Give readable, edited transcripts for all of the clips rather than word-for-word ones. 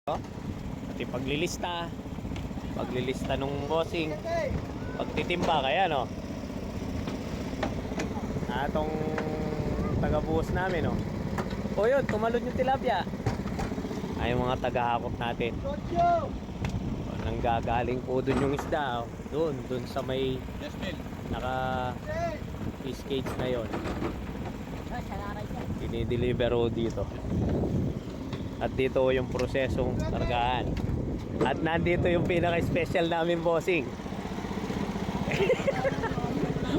Pati paglilista nung bossing, pagtitimba kaya no. Atong taga-buhos namin no. O yun, tumalon yung tilapia. Ay yung mga taga-hakot natin. Nanggagaling po dun yung isda. Dun sa may naka fish cage na yon. Dinideliver o dito. At dito yung prosesong kargahan. At nandito yung pinaka-special namin bossing.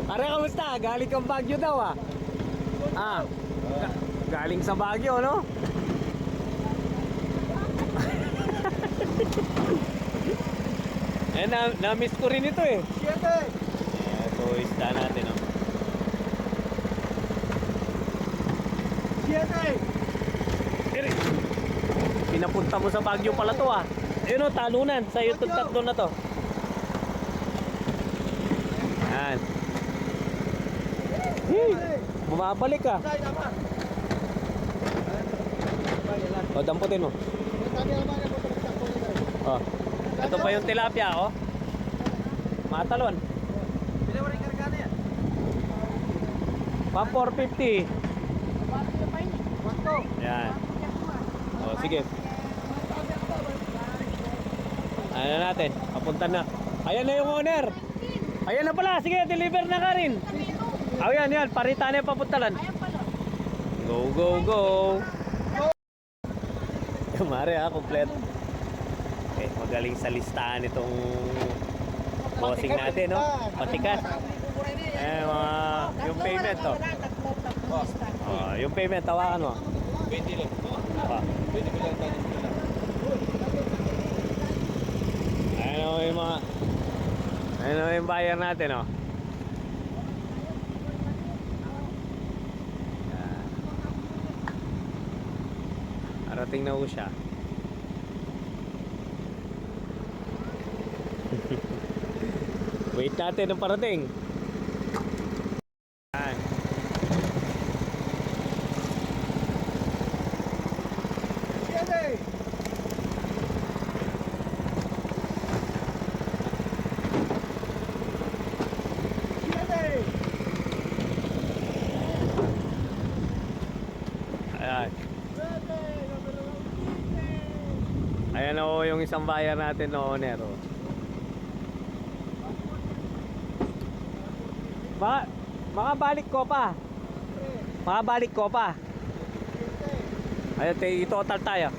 Pare, kamusta? Galing kang Baguio daw galing sa Baguio, no? Na-miss ko rin ito eh. Ito isda natin, no? Pinapunta mo sa Baguio pala to Ayun o, talunan sa YouTube tatlo na to. Yan. Bumabalik O, damputin mo. Ito pa yung tilapia matalon. Pa 450. Yan. Sige. Ano natin? Papunta na. Ayan na yung owner. Ayan na pala. Sige, deliver na ka rin. Yan. Parita na yung papuntalan. Go, go, go. Mare kompleto. Okay, magaling sa listahan itong bossing natin, no? Patikas. Yung payment, yung payment, tawakan mo. 20 lang. 20 lang tayo. Ano yung buyer natin, Arating na siya. Wait natin ang parating. Ayan yung isang buyer natin no, owner. Makabalik ko pa. Ayun, i-total tayo.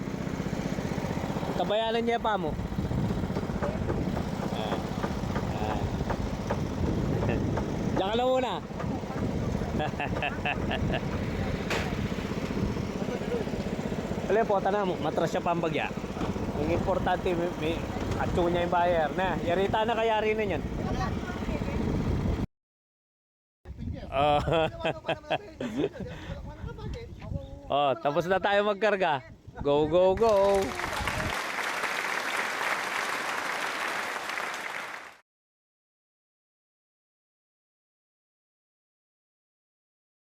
Tabayanan niya pa mo. Diyan ka lang muna. Wala po, matras siya pambagya. Ang importante, may atso niya yung buyer na. Yarita na kayari na yan. Tapos na tayo magkarga. Go, go, go.